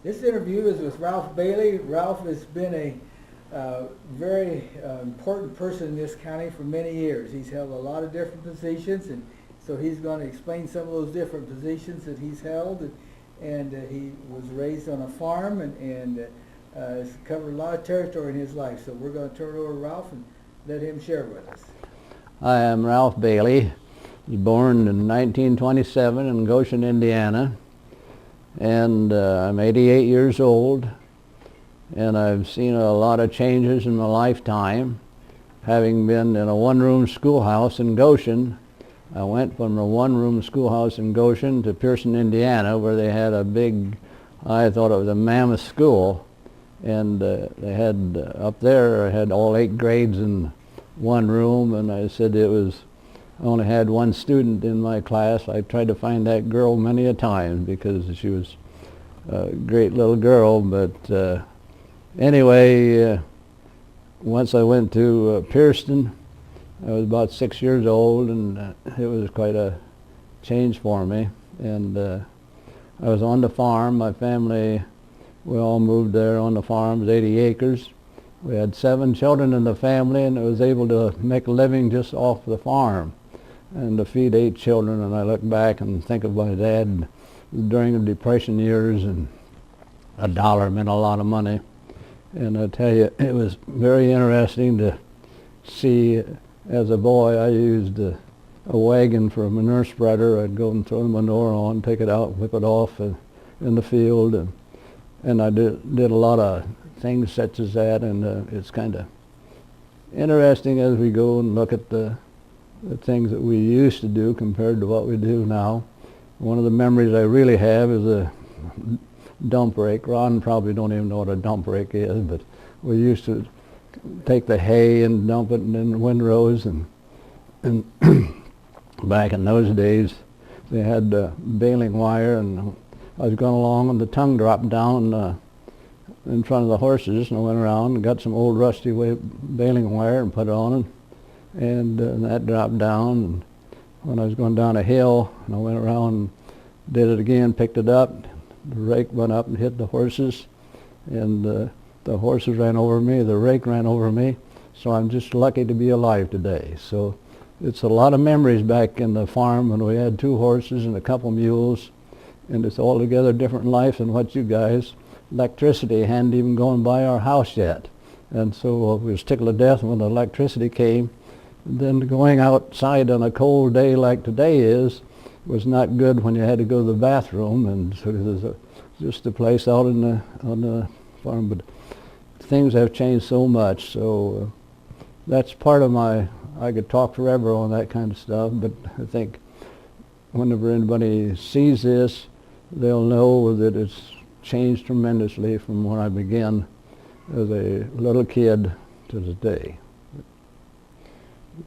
This interview is with Ralph Bailey. Ralph has been a very important person in this county for many years. He's held a lot of different positions, and so he's going to explain some of those different positions that he's held. And he was raised on a farm and has covered a lot of territory in his life. So we're going to turn it over to Ralph and let him share with us. I am Ralph Bailey. I was born in 1927 in Goshen, Indiana, and I'm 88 years old, and I've seen a lot of changes in my lifetime. Having been in a one-room schoolhouse in Goshen, I went from a one-room schoolhouse in Goshen to Pearson, Indiana, where they had a big, I thought it was a mammoth school, and they had, up there, I had all 8 grades in one room, and I said I only had one student in my class. I tried to find that girl many a time because she was a great little girl, but anyway, once I went to Pearson, I was about 6 years old, and it was quite a change for me. And I was on the farm. My family, we all moved there on the farm. It was 80 acres. We had 7 children in the family, and I was able to make a living just off the farm and to feed 8 children. And I look back and think of my dad during the Depression years, and $1 meant a lot of money. And I tell you, it was very interesting to see. As a boy, I used a wagon for a manure spreader. I'd go and throw the manure on, take it out, whip it off in the field, and I did a lot of things such as that. And it's kind of interesting as we go and look at the things that we used to do compared to what we do now. One of the memories I really have is a dump rake. Ron probably don't even know what a dump rake is, but we used to take the hay and dump it in the windrows, and back in those days they had baling wire, and I was going along and the tongue dropped down in front of the horses, and I went around and got some old rusty baling wire and put it on, and that dropped down. And when I was going down a hill, and I went around and did it again, picked it up, the rake went up and hit the horses, and the horses ran over me, the rake ran over me, so I'm just lucky to be alive today. So it's a lot of memories back in the farm when we had 2 horses and a couple mules, and it's altogether different life than what you guys. Electricity hadn't even gone by our house yet, and so we was tickled to death when the electricity came. And then going outside on a cold day like today was not good when you had to go to the bathroom, and so there's just a place out on the farm. But things have changed so much, so that's part of I could talk forever on that kind of stuff, but I think whenever anybody sees this, they'll know that it's changed tremendously from when I began as a little kid to today.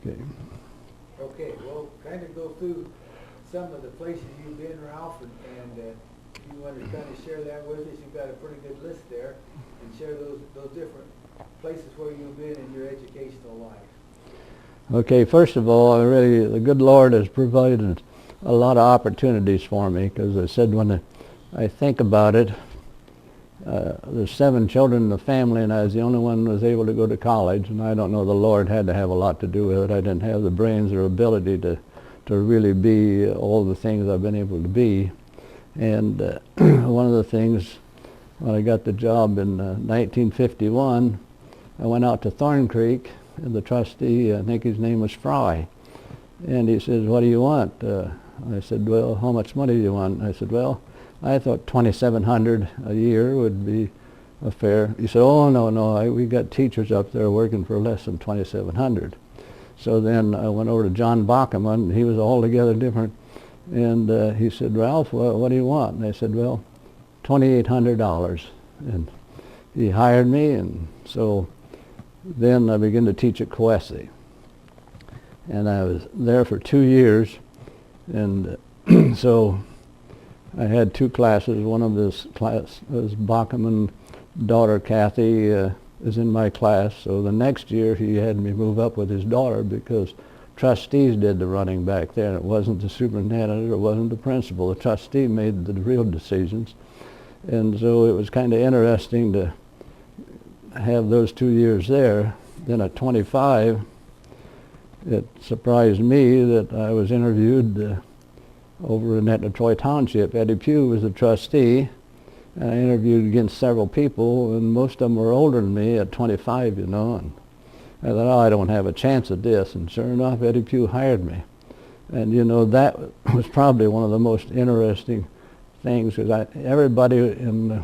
Okay. Okay, well, kind of go through some of the places you've been, Ralph, and if you want to kind of share that with us. You've got a pretty good list there, and share those different places where you've been in your educational life. Okay, first of all, the good Lord has provided a lot of opportunities for me, because I said when I think about it, there's 7 children in the family, and I was the only one who was able to go to college, and I don't know, the Lord had to have a lot to do with it. I didn't have the brains or ability to really be all the things I've been able to be. And one of the things, when I got the job in 1951, I went out to Thorn Creek, and the trustee, I think his name was Fry, and he says, "What do you want?" I said, "Well, how much money do you want?" I said, "Well, I thought $2,700 a year would be a fair." He said, "Oh, no, we got teachers up there working for less than $2,700. So then I went over to John Bachman, and he was altogether different, and he said, "Ralph, what do you want?" And I said, "Well, $2,800. And he hired me, and so then I began to teach at Coesse. And I was there for 2 years, and so I had 2 classes. One of this class was Bachman's daughter, Kathy, is in my class. So the next year he had me move up with his daughter, because trustees did the running back there. It wasn't the superintendent, or it wasn't the principal. The trustee made the real decisions. And so it was kind of interesting to have those 2 years there. Then at 25, it surprised me that I was interviewed over in Etna Troy Township. Eddie Pugh was the trustee, and I interviewed against several people, and most of them were older than me at 25, you know. And I thought, oh, I don't have a chance at this. And sure enough, Eddie Pugh hired me. And, you know, that was probably one of the most interesting things, because everybody in the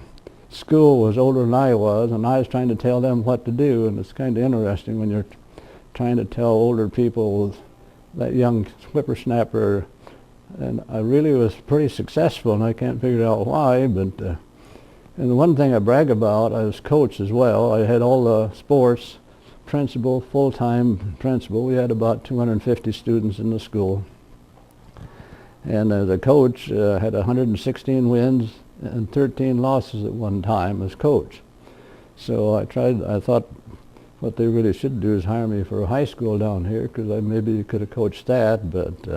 school was older than I was, and I was trying to tell them what to do. And it's kind of interesting when you're trying to tell older people, that young whippersnapper. And I really was pretty successful, and I can't figure out why. But and the one thing I brag about, I was coach as well. I had all the sports, principal, full-time principal. We had about 250 students in the school. And as a coach, I had 116 wins and 13 losses at one time as coach. So I thought what they really should do is hire me for a high school down here, because I maybe could have coached that, but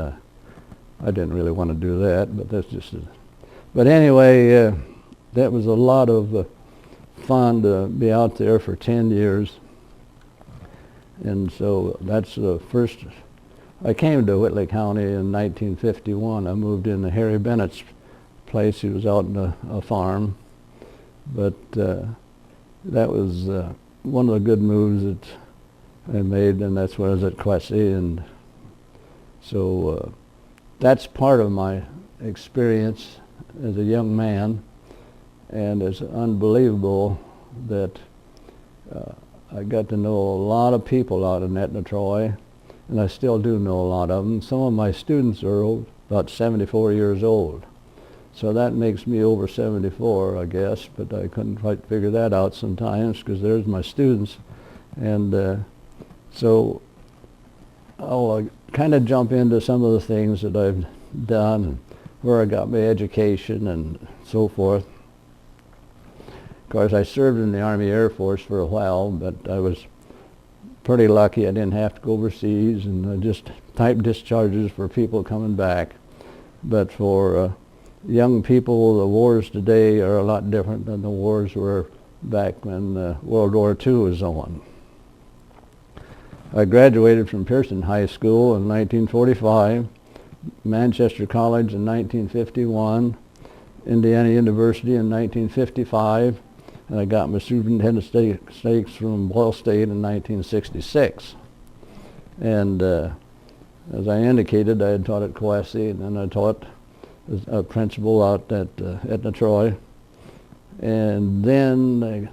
I didn't really want to do that. But that's just but anyway, that was a lot of fun to be out there for 10 years. And so that's the first. I came to Whitley County in 1951. I moved into Harry Bennett's place. He was out in a farm. But that was one of the good moves that I made, and that's when I was at Quessy. And so that's part of my experience as a young man, and it's unbelievable that I got to know a lot of people out in Etna Troy, and I still do know a lot of them. Some of my students are about 74 years old, so that makes me over 74, I guess, but I couldn't quite figure that out sometimes, because there's my students. And so I'll kind of jump into some of the things that I've done, and where I got my education and so forth. Of course, I served in the Army Air Force for a while, but I was pretty lucky. I didn't have to go overseas, and I just typed discharges for people coming back. But for young people, the wars today are a lot different than the wars were back when World War II was on. I graduated from Pearson High School in 1945, Manchester College in 1951, Indiana University in 1955, and I got my superintendent stakes from Ball State in 1966. And as I indicated, I had taught at Quessy, and then I taught as a principal out at Etna Troy. And then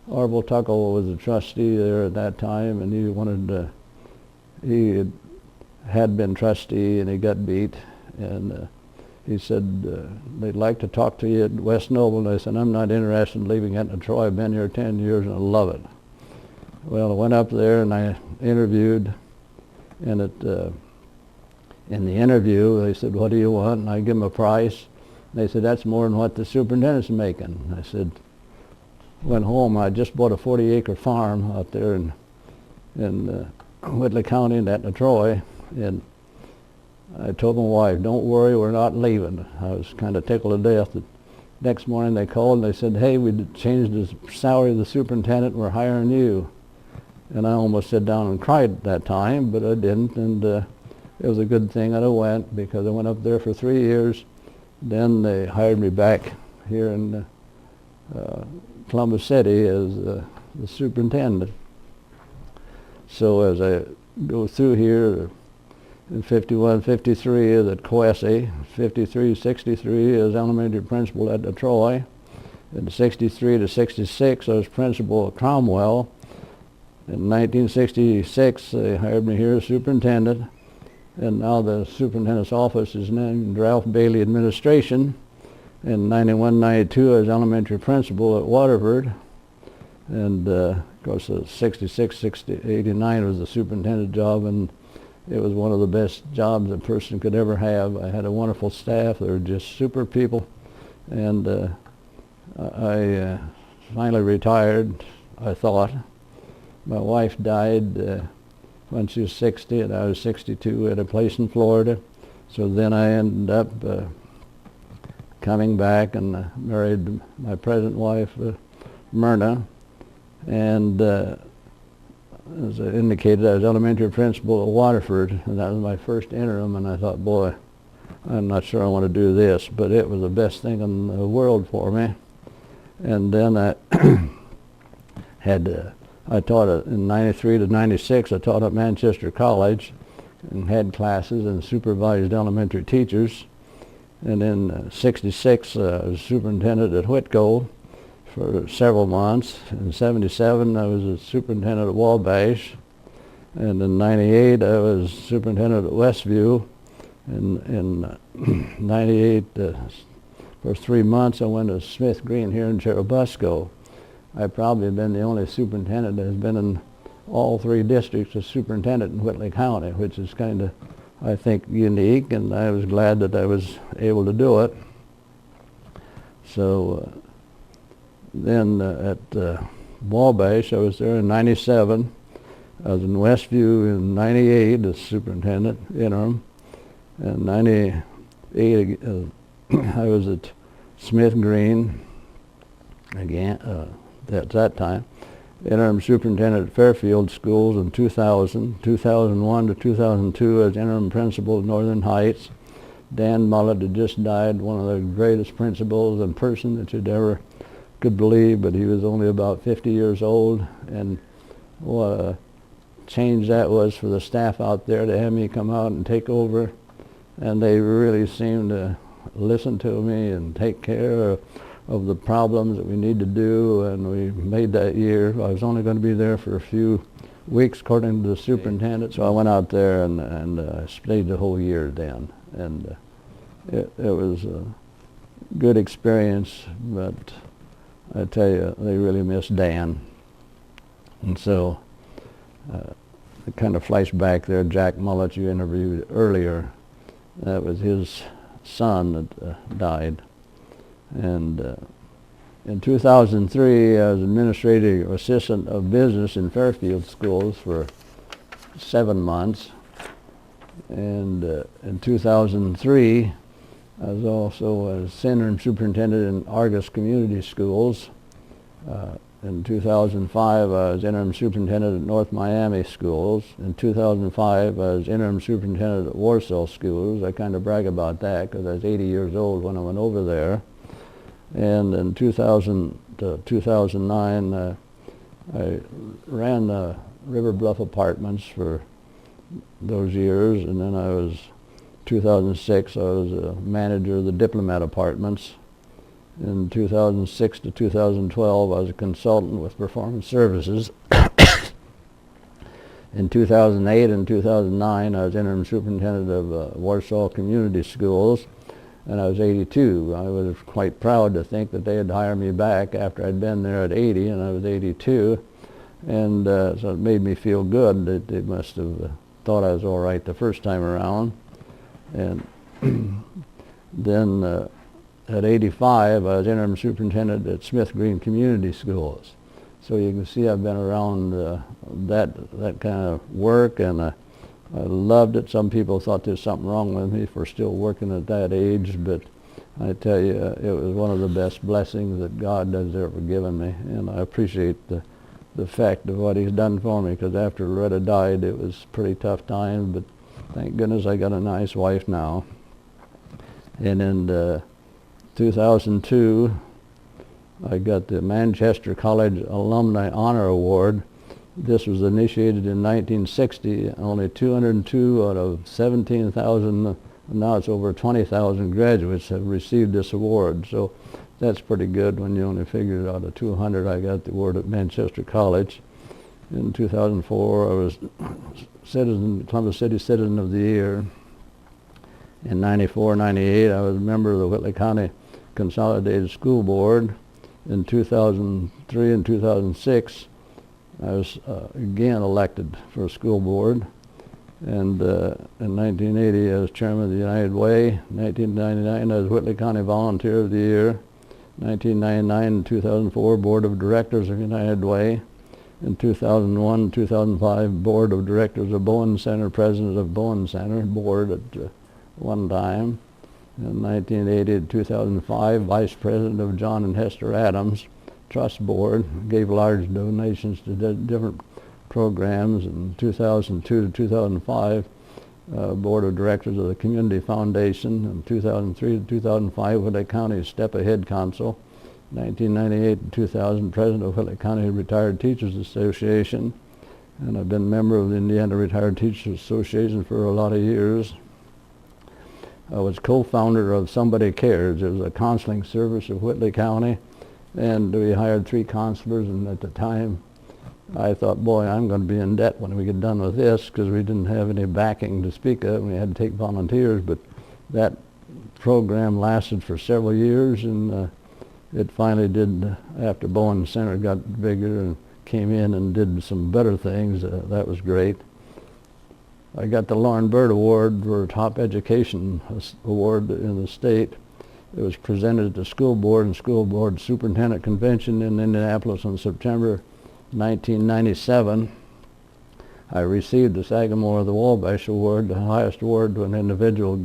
Orville Tuckle was a trustee there at that time, and he had been trustee, and he got beat, and he said, they'd like to talk to you at West Noble. And I said, I'm not interested in leaving Etna Troy. I've been here 10 years and I love it. Well, I went up there and I interviewed, and in the interview they said, what do you want? And I give them a price. And they said, that's more than what the superintendent's making. And I said, went home. I just bought a 40-acre farm out there in Whitley County in Etna Troy, and I told my wife, don't worry, we're not leaving. I was kind of tickled to death. The next morning they called and they said, hey, we changed the salary of the superintendent, we're hiring you. And I almost sat down and cried at that time, but I didn't, and it was a good thing that I went, because I went up there for 3 years. Then they hired me back here in Columbus City as the superintendent. So as I go through here, in 51, 53 is at Quessy, 53, 63 as elementary principal at Troy. In 63 to 66 I was principal at Cromwell. In 1966 they hired me here as superintendent, and now the superintendent's office is named Ralph Bailey Administration. In 91, 92 I was elementary principal at Waterford, and of course 66, 89 was the superintendent job, and it was one of the best jobs a person could ever have. I had a wonderful staff. They were just super people. And I finally retired, I thought. My wife died when she was 60, and I was 62 at a place in Florida. So then I ended up coming back and married my present wife, Myrna. And as I indicated, I was elementary principal at Waterford, and that was my first interim, and I thought, boy, I'm not sure I want to do this, but it was the best thing in the world for me. And then I I taught in 93 to 96, I taught at Manchester College and had classes and supervised elementary teachers. And in 66, I was superintendent at Whitco for several months. In 77, I was a superintendent at Wabash. And in 98, I was superintendent at Westview. And in 98, for 3 months, I went to Smith Green here in Cherubusco. I've probably been the only superintendent that has been in all 3 districts as superintendent in Whitley County, which is kind of, I think, unique, and I was glad that I was able to do it. So then at Wabash, I was there in 97. I was in Westview in 98 as superintendent, interim. And 98, I was at Smith Green again at that time. Interim superintendent at Fairfield Schools in 2000. 2001 to 2002 as interim principal at Northern Heights. Dan Mullett had just died, one of the greatest principals in person that you'd ever could believe, but he was only about 50 years old, and what a change that was for the staff out there to have me come out and take over. And they really seemed to listen to me and take care of the problems that we need to do, and we made that year. I was only going to be there for a few weeks according to the superintendent, so I went out there and stayed the whole year then. And it was a good experience, but I tell you, they really miss Dan. And so it kind of flashed back there, Jack Mullett you interviewed earlier. That was his son that died. And in 2003, I was administrative assistant of business in Fairfield Schools for 7 months. And in 2003, I was also a interim superintendent in Argus Community Schools. In 2005, I was interim superintendent at North Miami Schools. In 2005, I was interim superintendent at Warsaw Schools. I kind of brag about that because I was 80 years old when I went over there. And in 2000 to 2009, I ran the River Bluff Apartments for those years, and then 2006, I was a manager of the Diplomat Apartments. In 2006 to 2012, I was a consultant with Performance Services. In 2008 and 2009, I was interim superintendent of Warsaw Community Schools, and I was 82. I was quite proud to think that they had hired me back after I'd been there at 80, and I was 82. And so it made me feel good that they must have thought I was all right the first time around. And then at 85, I was interim superintendent at Smith Green Community Schools. So you can see I've been around that kind of work, and I loved it. Some people thought there's something wrong with me for still working at that age, but I tell you, it was one of the best blessings that God has ever given me, and I appreciate the fact of what He's done for me, because after Loretta died, it was a pretty tough time, but thank goodness I got a nice wife now. And in 2002, I got the Manchester College Alumni Honor Award. This was initiated in 1960. Only 202 out of 17,000, now it's over 20,000 graduates have received this award. So that's pretty good when you only figure out of 200. I got the award at Manchester College. In 2004, I was Columbus City Citizen of the Year. In 94, 98, I was a member of the Whitley County Consolidated School Board. In 2003 and 2006, I was again elected for a school board. And in 1980, I was chairman of the United Way. 1999, I was Whitley County Volunteer of the Year. 1999 and 2004, Board of Directors of United Way. In 2001, 2005, Board of Directors of Bowen Center, President of Bowen Center Board at one time. In 1980 to 2005, Vice President of John and Hester Adams Trust Board, gave large donations to different programs. In 2002 to 2005, Board of Directors of the Community Foundation. In 2003 to 2005, Whitley County Step Ahead Council. 1998 to 2000, President of Whitley County Retired Teachers Association. And I've been a member of the Indiana Retired Teachers Association for a lot of years. I was co-founder of Somebody Cares. It was a counseling service of Whitley County, and we hired 3 counselors, and at the time I thought, boy, I'm going to be in debt when we get done with this, because we didn't have any backing to speak of, and we had to take volunteers. But that program lasted for several years, and it finally did, after Bowen Center got bigger and came in and did some better things. That was great. I got the Lauren Bird Award for Top Education Award in the state. It was presented at the school board and school board superintendent convention in Indianapolis in September 1997. I received the Sagamore the Wabash Award, the highest award to an individual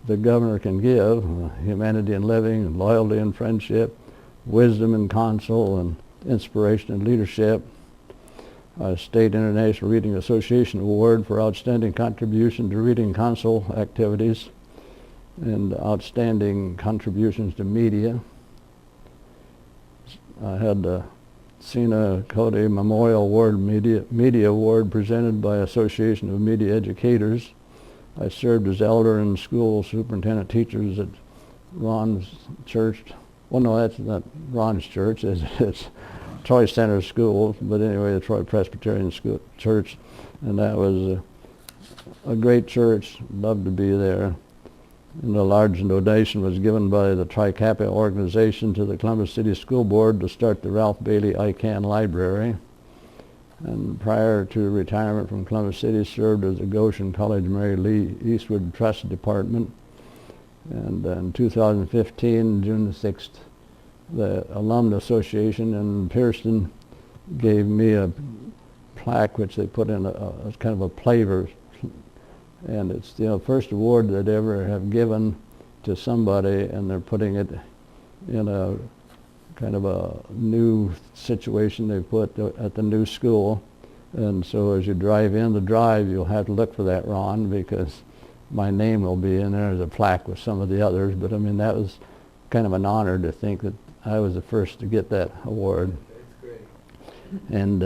the governor can give, humanity in living, loyalty and friendship, wisdom and counsel, and inspiration and leadership. State International Reading Association Award for outstanding contribution to reading council activities and outstanding contributions to media. I had the Sina Cody Memorial Award, Media Award, presented by Association of Media Educators. I served as elder and school superintendent teachers at Ron's church. Well, no, that's not Ron's church. It's Troy Center School, but anyway, the Troy Presbyterian School Church, and that was a great church. Loved to be there. And a large donation was given by the Tri Kappa organization to the Columbus City School Board to start the Ralph Bailey ICANN Library. And prior to retirement from Columbus City, served as the Goshen College Mary Lee Eastwood Trust Department. And in 2015, June the 6th, the Alumni Association in Pearson gave me a plaque which they put in a kind of a plaver, and it's the first award that they ever have given to somebody, and they're putting it in a kind of a new situation they put at the new school. And so as you drive in the drive, you'll have to look for that, Ron, because my name will be in there as a plaque with some of the others. But I mean, that was kind of an honor to think that I was the first to get that award. That's great. And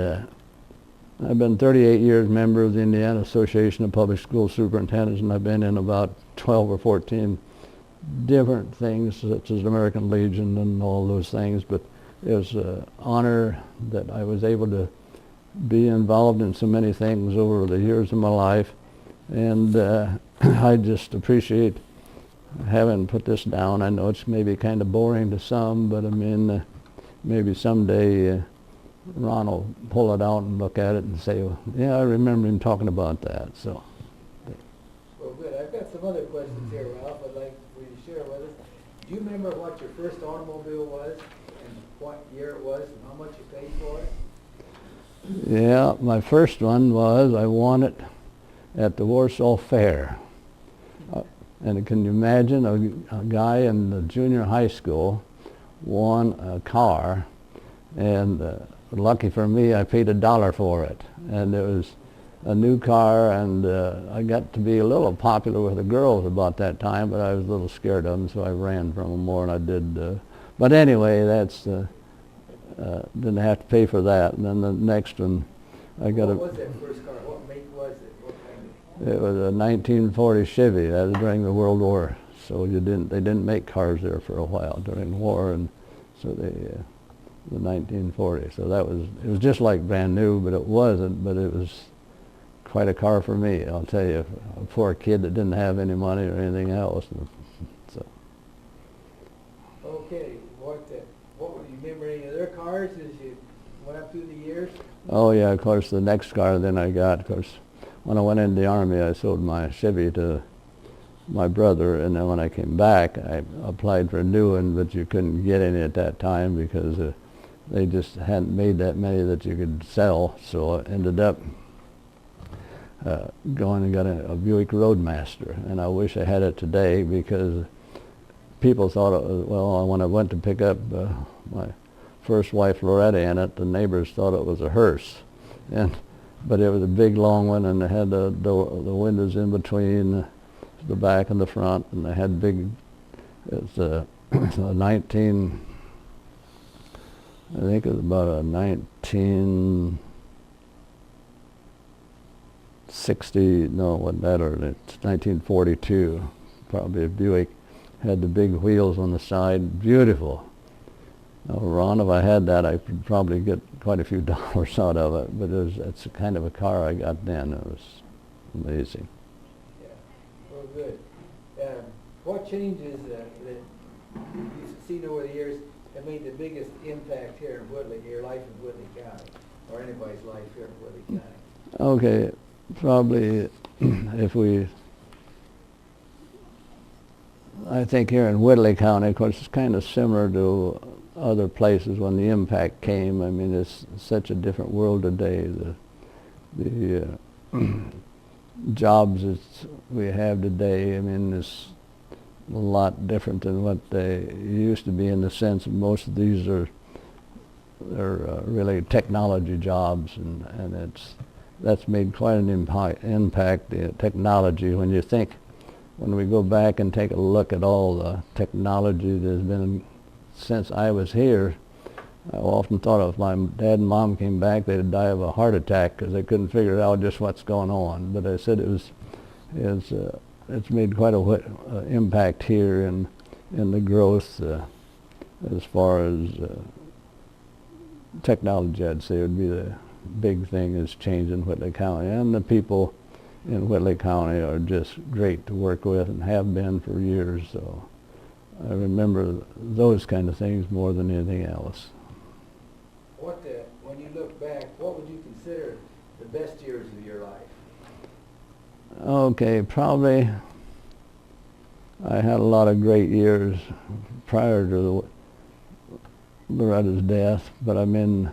I've been 38 years member of the Indiana Association of Public School Superintendents, and I've been in about 12 or 14 different things, such as American Legion and all those things. But it was an honor that I was able to be involved in so many things over the years of my life. And I just appreciate having put this down. I know it's maybe kind of boring to some, but I mean, maybe someday Ron will pull it out and look at it and say, well, yeah, I remember him talking about that. So. Well, good. I've got some other questions here, Ralph, I'd like for you to share with us. Do you remember what your first automobile was, and what year it was, and how much you paid for it? Yeah, my first one was, I won it at the Warsaw Fair. And can you imagine a guy in the junior high school won a car, and lucky for me, I paid $1 for it. And it was a new car, and I got to be a little popular with the girls about that time, but I was a little scared of them, so I ran from them more than I did. But anyway, that's didn't have to pay for that. And then the next one, I got What was that first car? What make was it? What kind of? It was a 1940 Chevy. That was during the World War. So they didn't make cars there for a while during the war, and so the 1940. So it was just like brand new, but it wasn't. But it was quite a car for me, I'll tell you, for a kid that didn't have any money or anything else. So. Okay, what were you remember any of their cars as you went up through the years? Oh yeah, of course the next car then I got, of course, when I went into the Army, I sold my Chevy to my brother, and then when I came back, I applied for a new one, but you couldn't get any at that time because they just hadn't made that many that you could sell. So I ended up going and got a Buick Roadmaster, and I wish I had it today because people thought, well, when I went to pick up my first wife Loretta in it, the neighbors thought it was a hearse, but it was a big long one, and it had the windows in between the back and the front, and they had big. It's a 19. I think it was about a 1960. No, it wasn't that early. It's 1942. Probably a Buick. Had the big wheels on the side. Beautiful. Now, Ron, if I had that, I could probably get quite a few dollars out of it. But it's the kind of a car I got then. It was amazing. Yeah, well, good. What changes that you've seen over the years have made the biggest impact here in Woodley, your life in Woodley County, or anybody's life here in Woodley County? Okay, probably I think here in Woodley County, of course, it's kind of similar to other places when the impact came. I mean, it's such a different world today. The jobs that we have today, I mean, it's a lot different than what they used to be, in the sense that most of these are really technology jobs, and that's made quite an impact, the technology. When we go back and take a look at all the technology there's been since I was here, I often thought if my dad and mom came back, they'd die of a heart attack because they couldn't figure out just what's going on. But I said it's made quite a impact here in the growth as far as technology. I'd say would be the big thing is changing Whitley County, and the people in Whitley County are just great to work with and have been for years. So I remember those kind of things more than anything else. When you look back, what would you consider the best years of your life? Okay, probably I had a lot of great years prior to Loretta's death, but I mean,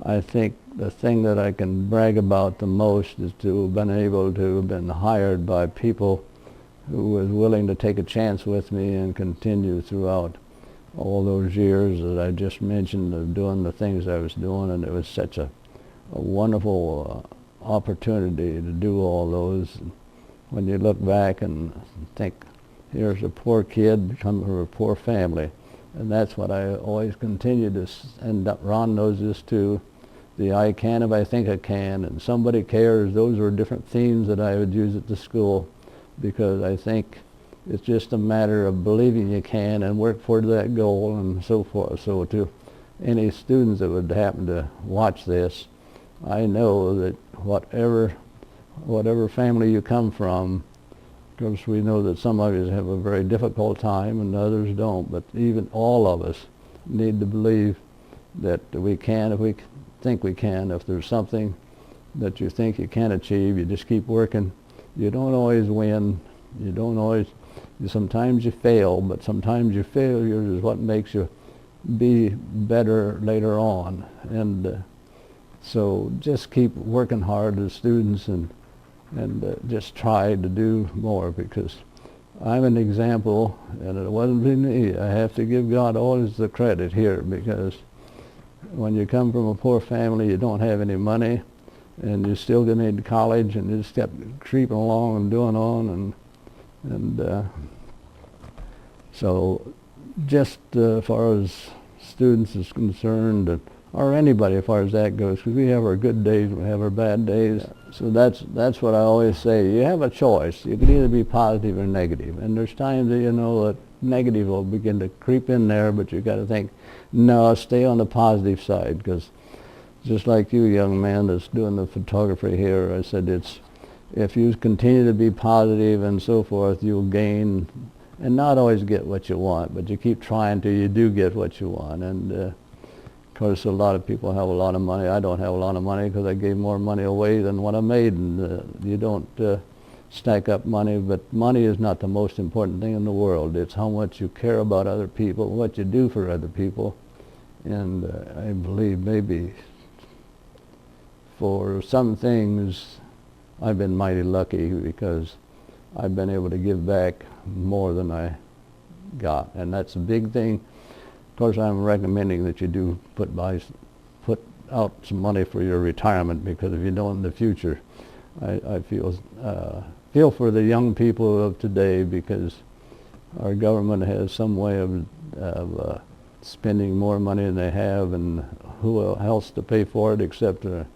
I think the thing that I can brag about the most is to have been able to have been hired by people who was willing to take a chance with me and continue throughout all those years that I just mentioned of doing the things I was doing, and it was such a wonderful opportunity to do all those. And when you look back and think, here's a poor kid coming from a poor family, and that's what I always continue to end up. Ron knows this too. The I can if I think I can, and somebody cares. Those were different themes that I would use at the school, because I think it's just a matter of believing you can and work toward that goal and so forth. So to any students that would happen to watch this, I know that whatever family you come from, because we know that some of you have a very difficult time and others don't, but even all of us need to believe that we can if we think we can. If there's something that you think you can achieve, you just keep working. You don't always win. You don't always, sometimes you fail, but sometimes your failure is what makes you be better later on. And so just keep working hard as students and just try to do more, because I'm an example, and it wasn't me. I have to give God always the credit here, because when you come from a poor family, you don't have any money, and you still get into college, and you just kept creeping along and doing on, and so just as far as students is concerned, or anybody as far as that goes, because we have our good days and we have our bad days. So that's what I always say. You have a choice. You can either be positive or negative, and there's times that you know that negative will begin to creep in there, but you got to think, no, stay on the positive side, because just like you, young man that's doing the photography here, I said if you continue to be positive and so forth, you'll gain and not always get what you want, but you keep trying till you do get what you want. And of course, a lot of people have a lot of money. I don't have a lot of money because I gave more money away than what I made, and you don't stack up money, but money is not the most important thing in the world. It's how much you care about other people, what you do for other people. And I believe maybe for some things I've been mighty lucky, because I've been able to give back more than I got, and that's a big thing. Of course, I'm recommending that you do put out some money for your retirement, because if you don't in the future, I feel for the young people of today, because our government has some way of spending more money than they have, and who else to pay for it except the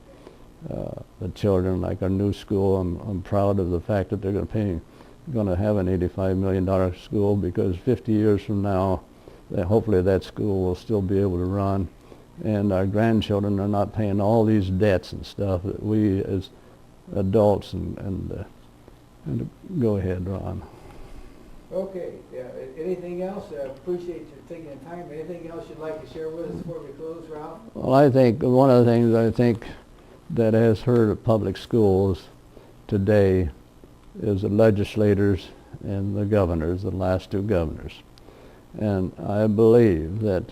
children. Like our new school, I'm proud of the fact that they're going to have an $85 million school, because 50 years from now, hopefully that school will still be able to run, and our grandchildren are not paying all these debts and stuff that we as adults and go ahead, Ron. Okay, anything else? I appreciate you taking the time. Anything else you'd like to share with us before we close, Ralph? Well, I think one of the things I think that has hurt public schools today is the legislators and the governors, the last two governors. And I believe that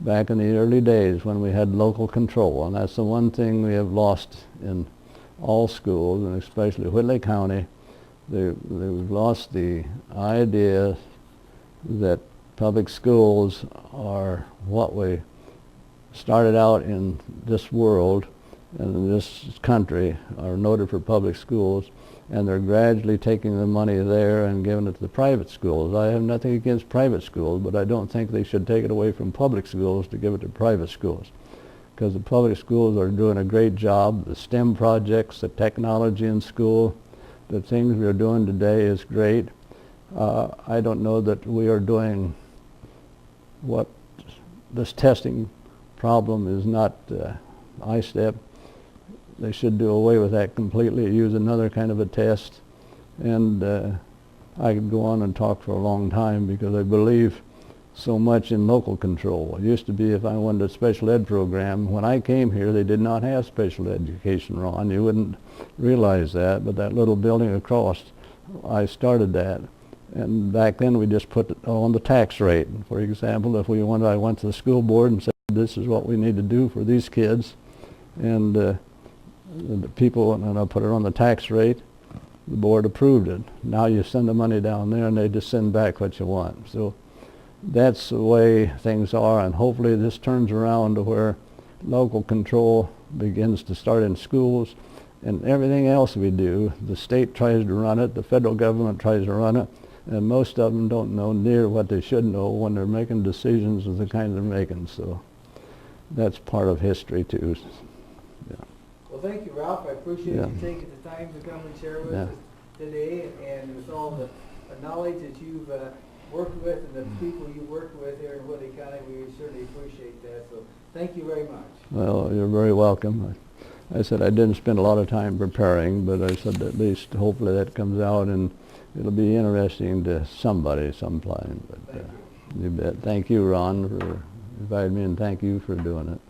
back in the early days when we had local control, and that's the one thing we have lost in all schools, and especially Whitley County, we've lost the idea that public schools are what we started out in this world and in this country are noted for public schools, and they're gradually taking the money there and giving it to the private schools. I have nothing against private schools, but I don't think they should take it away from public schools to give it to private schools, because the public schools are doing a great job. The STEM projects, the technology in school, the things we are doing today is great. I don't know that we are doing what this testing problem is not I-step. They should do away with that completely, use another kind of a test. And I could go on and talk for a long time, because I believe so much in local control. It used to be if I wanted a special ed program, when I came here they did not have special education, Ron. You wouldn't realize that, but that little building across, I started that. And back then we just put it on the tax rate. For example, if I went to the school board and said, this is what we need to do for these kids, and the people, and I put it on the tax rate, the board approved it. Now you send the money down there and they just send back what you want. So that's the way things are, and hopefully this turns around to where local control begins to start in schools, and everything else we do, the state tries to run it, the federal government tries to run it, and most of them don't know near what they should know when they're making decisions of the kind they're making. So that's part of history too. Yeah. Well, thank you, Ralph. I appreciate you taking the time to come and share with us today, and with all the knowledge that you've worked with and the people you worked with here in Whitley County. We certainly appreciate that. So thank you very much. Well, you're very welcome. I said I didn't spend a lot of time preparing, but I said at least hopefully that comes out and it'll be interesting to somebody sometime. But you bet. Thank you, Ron, for inviting me, and thank you for doing it.